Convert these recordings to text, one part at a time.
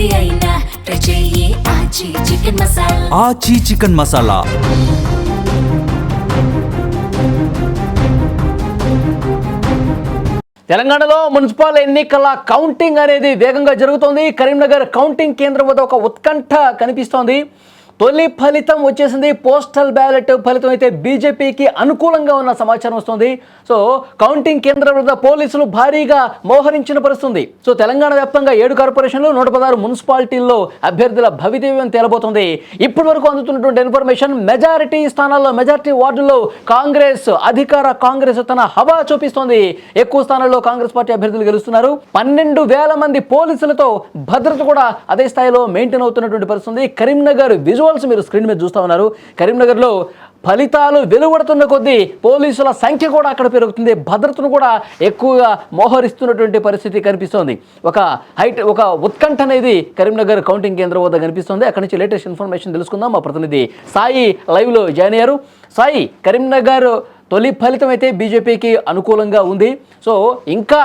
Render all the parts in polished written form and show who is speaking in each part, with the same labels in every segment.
Speaker 1: ఏది అయినా ట్రై చెయ్యి ఆచి చికెన్ మసాలా.
Speaker 2: ఆచి చికెన్ మసాలా.
Speaker 3: తెలంగాణలో మున్సిపల్ ఎన్నికల కౌంటింగ్ అనేది వేగంగా జరుగుతోంది. కరీంనగర్ కౌంటింగ్ కేంద్రం వద్ద ఒక ఉత్కంఠ కనిపిస్తోంది. తొలి ఫలితం వచ్చేసింది. పోస్టల్ బ్యాలెట్ ఫలితం అయితే బీజేపీకి అనుకూలంగా ఉన్న సమాచారం వస్తుంది. సో కౌంటింగ్ కేంద్రం వద్ద పోలీసులు భారీగా మోహరించిన పరిస్థితుంది. సో తెలంగాణ వ్యాప్తంగా 7 కార్పొరేషన్లు 116 మున్సిపాలిటీల్లో అభ్యర్థుల భవితవ్యం తేలబోతుంది. ఇప్పటి వరకు అందుతున్నటువంటి ఇన్ఫర్మేషన్ మెజారిటీ స్థానాల్లో, మెజారిటీ వార్డుల్లో అధికార కాంగ్రెస్ తన హవా చూపిస్తోంది. ఎక్కువ స్థానాల్లో కాంగ్రెస్ పార్టీ అభ్యర్థులు గెలుస్తున్నారు. 12,000 మంది పోలీసులతో భద్రత కూడా అదే స్థాయిలో మెయింటైన్ అవుతున్నటువంటి పరిస్థితుంది. కరీంనగర్ విజువల్స్ మీరు స్క్రీన్ మీద చూస్తా ఉన్నారు. కరీంనగర్లో ఫలితాలు వెలువడుతున్న కొద్దీ పోలీసుల సంఖ్య కూడా అక్కడ పెరుగుతుంది. భద్రతను కూడా ఎక్కువగా మోహరిస్తున్నటువంటి పరిస్థితి కనిపిస్తోంది. ఒక ఉత్కంఠ అనేది కరీంనగర్ కౌంటింగ్ కేంద్రం వద్ద కనిపిస్తుంది. అక్కడి నుంచి లేటెస్ట్ ఇన్ఫర్మేషన్ తెలుసుకుందాం. మా ప్రతినిధి సాయి లైవ్లో జాయిన్ అయ్యారు. సాయి, కరీంనగర్ తొలి ఫలితం అయితే బీజేపీకి అనుకూలంగా ఉంది. సో ఇంకా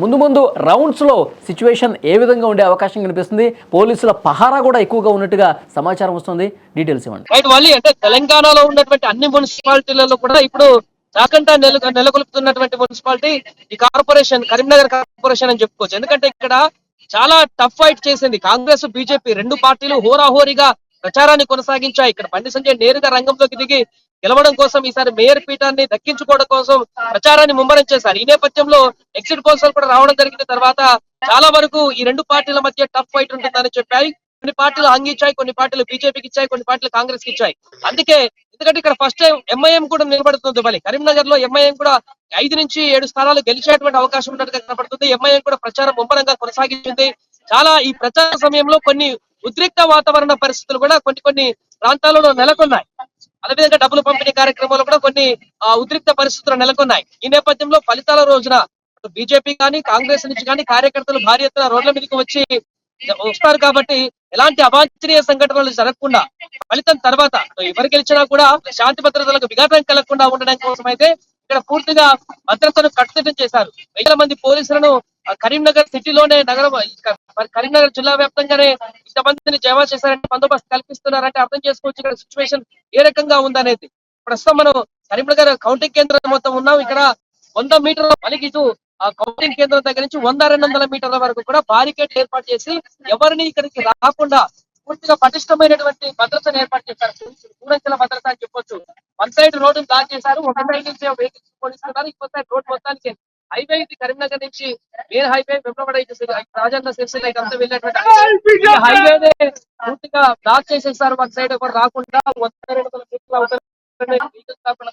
Speaker 3: ముందు రౌండ్స్లో సిచ్యువేషన్ ఏ విధంగా ఉండే అవకాశం కనిపిస్తుంది? పోలీసుల పహారా కూడా ఎక్కువగా ఉన్నట్టుగా సమాచారం వస్తుంది. డీటెయిల్స్ ఇవ్వండి.
Speaker 4: అంటే తెలంగాణలో ఉన్నటువంటి అన్ని మున్సిపాలిటీలలో కూడా ఇప్పుడు చాకంట నెలకొల్పుతున్నటువంటి మున్సిపాలిటీ ఈ కార్పొరేషన్, కరీంనగర్ కార్పొరేషన్ అని చెప్పుకోవచ్చు. ఎందుకంటే ఇక్కడ చాలా టఫ్ ఫైట్ చేసింది కాంగ్రెస్, బీజేపీ రెండు పార్టీలు హోరాహోరీగా ప్రచారాన్ని కొనసాగించాయి. ఇక్కడ బండి సంజయ్ నేరుగా రంగంలోకి దిగి గెలవడం కోసం, ఈసారి మేయర్ పీఠాన్ని దక్కించుకోవడం కోసం ప్రచారాన్ని ముమ్మరం చేశారు. ఈ నేపథ్యంలో ఎగ్జిట్ పోల్స్ కూడా రావడం జరిగిన తర్వాత చాలా వరకు ఈ రెండు పార్టీల మధ్య టఫ్ ఫైట్ ఉంటుందని చెప్పాయి. కొన్ని పార్టీలు అంగిచ్చాయి, కొన్ని పార్టీలు బీజేపీకి ఇచ్చాయి, కొన్ని పార్టీలు కాంగ్రెస్ కి ఇచ్చాయి. ఎందుకంటే ఇక్కడ ఫస్ట్ టైం ఎంఐఎం కూడా నిలబడుతుంది. మళ్ళీ కరీంనగర్ లో ఎంఐఎం కూడా 5 నుంచి 7 స్థానాలు గెలిచేటువంటి అవకాశం ఉన్నట్టుగా కనబడుతుంది. ఎంఐఎం కూడా ప్రచారం ముమ్మరంగా కొనసాగించింది. ఈ ప్రచార సమయంలో కొన్ని ఉద్రిక్త వాతావరణ పరిస్థితులు కూడా కొన్ని ప్రాంతాలలో నెలకొన్నాయి. అదేవిధంగా డబ్బులు పంపిణీ కార్యక్రమాలు కూడా కొన్ని ఉద్రిక్త పరిస్థితులు నెలకొన్నాయి. ఈ నేపథ్యంలో ఫలితాల రోజున బీజేపీ కానీ కాంగ్రెస్ నుంచి కానీ కార్యకర్తలు భారీ ఎత్తున రోడ్ల మీదకి వస్తారు. కాబట్టి ఎలాంటి అవాంఛనీయ సంఘటనలు జరగకుండా ఫలితం తర్వాత ఎవరు గెలిచినా కూడా శాంతి భద్రతలకు విఘాతం కలగకుండా ఉండడం కోసం అయితే ఇక్కడ పూర్తిగా భద్రతను కట్టుదిట్టం చేశారు. 1000 మంది పోలీసులను కరీంనగర్ సిటీలోనే కరీంనగర్ జిల్లా వ్యాప్తంగానే ఇంతమందిని జమా చేశారంటే, బందోబస్తు కల్పిస్తున్నారంటే అర్థం చేసుకోవచ్చు ఇక్కడ సిచ్యువేషన్ ఏ రకంగా ఉందనేది. ప్రస్తుతం మనం కరీంనగర్ కౌంటింగ్ కేంద్రం మొత్తం ఉన్నాం. ఇక్కడ 100 మీటర్ల పలికి ఇటు ఆ కౌంటింగ్ కేంద్రం దగ్గర నుంచి 100-200 మీటర్ల వరకు కూడా బారికేడ్ ఏర్పాటు చేసి ఎవరిని ఇక్కడికి రాకుండా పూర్తిగా పటిష్టమైనటువంటి భద్రతను ఏర్పాటు చేశారు. దూరంచెల భద్రత అని చెప్పొచ్చు. వన్ సైడ్ రోడ్డు బ్లాక్ చేశారు, ఒక సైడ్ నుంచి వెహికల్స్ పోలీసున్నారు, ఇంకో సైడ్ రోడ్ మొత్తానికి హైవే ఇది కరీంనగర్ నుంచి మెయిన్ హైవే వెంబడ రాజన్న సిరిసిల్ల ఇదంతా వెళ్ళేటువంటి హైవేనే పూర్తిగా బ్లాక్ చేసేసారు. వన్ సైడ్ కూడా రాకుండా 100-200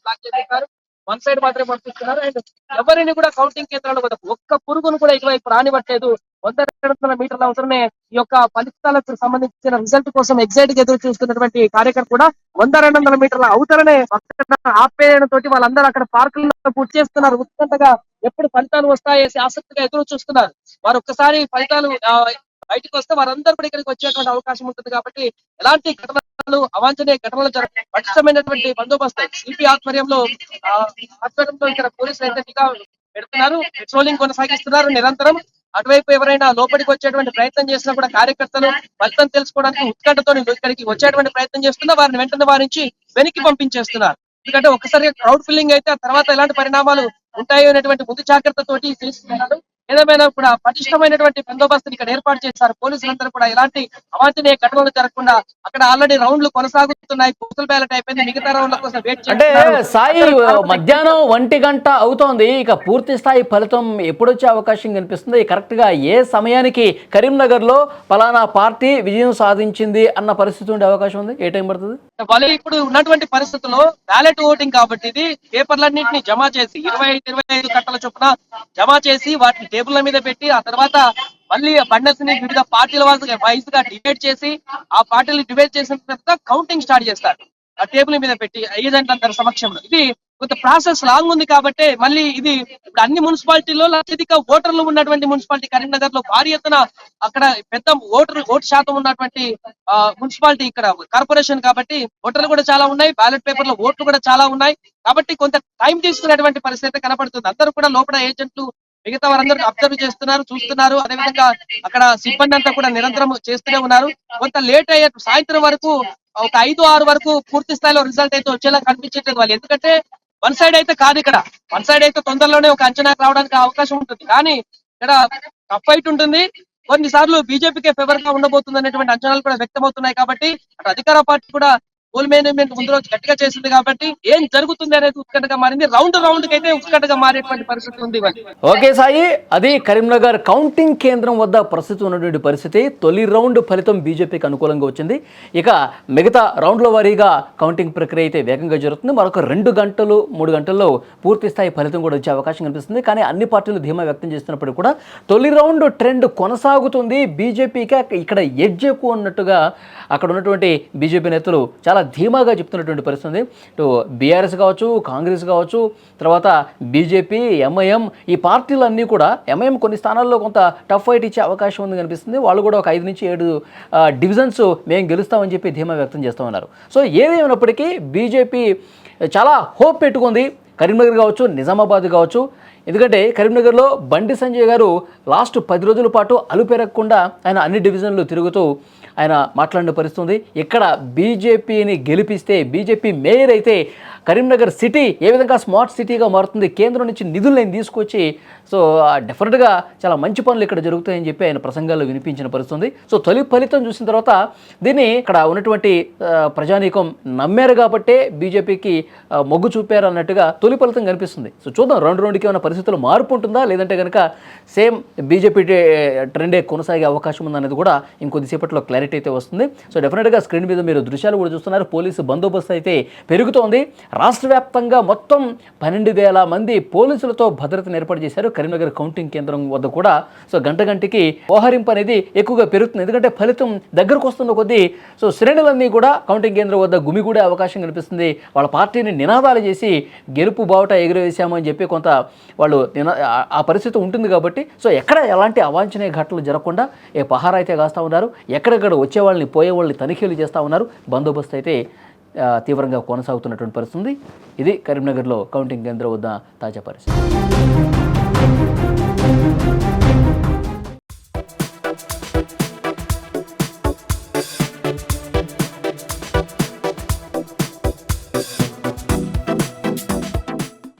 Speaker 4: బ్లాక్ చేసేసారు. వన్ సైడ్ మాత్రమే పంపిస్తున్నారు. అండ్ ఎవరిని కూడా కౌంటింగ్ కేంద్రాలు ఒక్క పురుగును కూడా ఇటువైపు రానివ్వట్లేదు. 100-200 మీటర్ల అవసరమే ఈ యొక్క ఫలితాలకు సంబంధించిన రిజల్ట్ కోసం ఎగ్జైట్ గా ఎదురు చూస్తున్నటువంటి కార్యకర్త కూడా 100-200 మీటర్ల అవతలనే ఆపేయడం తోటి వాళ్ళందరూ అక్కడ పార్కుల్లో పూర్తి చేస్తున్నారు. ఉత్కంఠగా ఎప్పుడు ఫలితాలు వస్తాయేసి ఆసక్తిగా ఎదురు చూస్తున్నారు. వారు ఒక్కసారి ఫలితాలు బయటకు వస్తే వారందరూ కూడా ఇక్కడికి వచ్చేటువంటి అవకాశం ఉంటుంది. కాబట్టి ఎలాంటి ఘటనలు, అవాంఛనీయ ఘటనలు పటిష్టమైనటువంటి బందోబస్తు సిపి ఆధ్వర్యంలో ఇక్కడ పోలీసులు అయితే నిఘా పెడుతున్నారు. పెట్రోలింగ్ కొనసాగిస్తున్నారు నిరంతరం. అటువైపు ఎవరైనా లోపలికి వచ్చేటువంటి ప్రయత్నం చేసినా కూడా కార్యకర్తలు ఫలితం తెలుసుకోవడానికి ఉత్కంఠతో ఇక్కడికి వచ్చేటువంటి ప్రయత్నం చేస్తున్నా వారిని వెంటనే వారించి వెనక్కి పంపించేస్తున్నారు. ఎందుకంటే ఒక్కసారిగా క్రౌడ్ ఫిల్లింగ్ అయితే ఆ తర్వాత ఎలాంటి పరిణామాలు ఉంటాయో అనేటువంటి ముందు జాగ్రత్తతోటి తీసుకున్నారు. ఏదేమైనా కూడా పటిష్టమైనటువంటి బందోబస్తుని ఇక్కడ ఏర్పాటు చేశారు. పోలీసులందరూ కూడా ఎలాంటి అవాంఛనీయ ఘటనలు జరగకుండా అక్కడ ఆల్రెడీ రౌండ్లు కొనసాగుతున్నాయి. పోస్టల్ బ్యాలెట్ అయిపోయింది, మిగతా రౌండ్ల కోసం వెయిట్
Speaker 3: అంటే సాయి మధ్యాహ్నం 1 గంట అవుతోంది. ఇక పూర్తి స్థాయి ఫలితం ఎప్పుడొచ్చే అవకాశం కనిపిస్తుంది? కరెక్ట్ గా ఏ సమయానికి కరీంనగర్ లో పలానా పార్టీ విజయం సాధించింది అన్న పరిస్థితి ఉండే అవకాశం ఉంది? ఏ టైం పడుతుంది?
Speaker 4: వాళ్ళు ఇప్పుడు ఉన్నటువంటి పరిస్థితుల్లో బ్యాలెట్ ఓటింగ్ కాబట్టి ఇది పేపర్లన్నింటినీ జమ చేసి 25 కట్టల చొప్పున జమ చేసి వాటిని టేబుల్ల మీద పెట్టి ఆ తర్వాత మళ్ళీ బండల్స్ ని వివిధ పార్టీల వైజ్ గా డివైడ్ చేసి ఆ పార్టీలు డివైడ్ చేసిన తర్వాత కౌంటింగ్ స్టార్ట్ చేస్తారు ఆ టేబుల్ మీద పెట్టి ఏజెంట్లందరి సమక్షంలో. ఇది కొంత ప్రాసెస్ లాంగ్ ఉంది కాబట్టి మళ్ళీ ఇది ఇప్పుడు అన్ని మున్సిపాలిటీల్లో అత్యధిక ఓటర్లు ఉన్నటువంటి మున్సిపాలిటీ కరీంనగర్ లో భారీ ఎత్తున అక్కడ పెద్ద ఓటు శాతం ఉన్నటువంటి మున్సిపాలిటీ ఇక్కడ కార్పొరేషన్ కాబట్టి ఓటర్లు కూడా చాలా ఉన్నాయి, బ్యాలెట్ పేపర్ లో ఓట్లు కూడా చాలా ఉన్నాయి. కాబట్టి కొంత టైం తీసుకునేటువంటి పరిస్థితి కనబడుతుంది. అందరూ కూడా లోపల ఏజెంట్లు మిగతా వారందరూ అబ్జర్వ్ చేస్తున్నారు, చూస్తున్నారు. అదేవిధంగా అక్కడ సిబ్బంది అంతా కూడా నిరంతరం చేస్తూనే ఉన్నారు. కొంత లేట్ అయ్యే సాయంత్రం వరకు ఒక 5-6 వరకు పూర్తి స్థాయిలో రిజల్ట్ అయితే వచ్చేలా కనిపించట్లేదు వాళ్ళు. ఎందుకంటే వన్ సైడ్ అయితే కాదు, ఇక్కడ వన్ సైడ్ అయితే తొందరలోనే ఒక అంచనాకు రావడానికి అవకాశం ఉంటుంది. కానీ ఇక్కడ టఫ్ ఫైట్ ఉంటుంది. కొన్నిసార్లు బీజేపీకే ఫేవర్ గా ఉండబోతుంది అనేటువంటి అంచనాలు కూడా వ్యక్తమవుతున్నాయి. కాబట్టి అటు అధికార పార్టీ కూడా పోల్ మేనేజ్మెంట్ ముందు రోజు గట్టిగా చేసింది కాబట్టి ఏం జరుగుతుంది అనేది ఉత్కంఠగా మారింది. రౌండ్ కి అయితే ఉత్కంఠగా మారేటువంటి పరిస్థితి ఉంది.
Speaker 3: ఓకే సాయి, అది కరీంనగర్ కౌంటింగ్ కేంద్రం వద్ద ప్రస్తుతం ఉన్నటువంటి పరిస్థితి. తొలి రౌండ్ ఫలితం బీజేపీకి అనుకూలంగా వచ్చింది. ఇక మిగతా రౌండ్ల వారీగా కౌంటింగ్ ప్రక్రియ అయితే వేగంగా జరుగుతుంది. మరొక 2 గంటలు 3 గంటల్లో పూర్తి స్థాయి ఫలితం కూడా వచ్చే అవకాశం కనిపిస్తుంది. కానీ అన్ని పార్టీలు ధీమా వ్యక్తం చేస్తున్నప్పుడు కూడా తొలి రౌండ్ ట్రెండ్ కొనసాగుతుంది. బీజేపీకి ఇక్కడ ఎడ్జ్ ఎక్కువ ఉన్నట్టుగా అక్కడ ఉన్నటువంటి బీజేపీ నేతలు చాలా ధీమాగా చెప్తున్నటువంటి పరిస్థితి ఉంది. ఇటు బీఆర్ఎస్ కావచ్చు, కాంగ్రెస్ కావచ్చు, తర్వాత బీజేపీ, ఎంఐఎం, ఈ పార్టీలన్నీ కూడా ఎంఐఎం కొన్ని స్థానాల్లో కొంత టఫ్ ఫైట్ ఇచ్చే అవకాశం ఉంది కనిపిస్తుంది. వాళ్ళు కూడా ఒక 5 నుంచి 7 డివిజన్స్ మేము గెలుస్తామని చెప్పి ధీమా వ్యక్తం చేస్తూ ఉన్నారు. సో ఏదేమైనప్పటికీ బీజేపీ చాలా హోప్ పెట్టుకుంది. కరీంనగర్ కావచ్చు, నిజామాబాద్ కావచ్చు. ఎందుకంటే కరీంనగర్లో బండి సంజయ్ గారు లాస్ట్ 10 రోజుల పాటు అలుపెరగకుండా ఆయన అన్ని డివిజన్లు తిరుగుతూ ఆయన మాట్లాడిన పరిస్థితుంది. ఇక్కడ బీజేపీని గెలిపిస్తే, బీజేపీ మేయర్ అయితే కరీంనగర్ సిటీ ఏ విధంగా స్మార్ట్ సిటీగా మారుతుంది, కేంద్రం నుంచి నిధులను తీసుకొచ్చి సో డెఫినెట్గా చాలా మంచి పనులు ఇక్కడ జరుగుతాయని చెప్పి ఆయన ప్రసంగాల్లో వినిపించిన పరిస్థితుంది. సో తొలి ఫలితం చూసిన తర్వాత దీన్ని ఇక్కడ ఉన్నటువంటి ప్రజానీకం నమ్మారు కాబట్టే బీజేపీకి మొగ్గు చూపారు అన్నట్టుగా తొలి ఫలితం కనిపిస్తుంది. సో చూద్దాం రౌండ్కి ఏమైనా పరిస్థితులు మార్పు ఉంటుందా, లేదంటే కనుక సేమ్ బీజేపీ ట్రెండే కొనసాగే అవకాశం ఉందనేది కూడా ఇంకొద్దిసేపట్లో క్లారిటీ అయితే వస్తుంది. సో డెఫినెట్గా స్క్రీన్ మీద మీరు దృశ్యాలు కూడా చూస్తున్నారు. పోలీసు బందోబస్తు అయితే పెరుగుతోంది. రాష్ట్ర వ్యాప్తంగా మొత్తం 12,000 మంది పోలీసులతో భద్రతను ఏర్పాటు చేశారు కరీంనగర్ కౌంటింగ్ కేంద్రం వద్ద కూడా. సో గంటకి ఓహరింపు అనేది ఎక్కువగా పెరుగుతుంది. ఎందుకంటే ఫలితం దగ్గరకు వస్తున్న కొద్దీ సో శ్రేణులన్నీ కూడా కౌంటింగ్ కేంద్రం వద్ద గుమిగూడే అవకాశం కనిపిస్తుంది. వాళ్ళ పార్టీని నినాదాలు చేసి గెలుపు బావుట ఎగురవేశామని చెప్పి కొంత వాళ్ళు ఆ పరిస్థితి ఉంటుంది కాబట్టి సో ఎక్కడ ఎలాంటి అవాంఛనీయ ఘటనలు జరగకుండా పహారా అయితే కాస్తూ ఉన్నారు. ఎక్కడెక్కడ వచ్చే వాళ్ళని పోయే వాళ్ళని తనిఖీలు చేస్తూ ఉన్నారు. బందోబస్తు అయితే తీవ్రంగా కొనసాగుతున్నటువంటి పరిస్థితి. ఇది కరీంనగర్లో కౌంటింగ్ కేంద్రం వద్ద తాజా పరిస్థితి.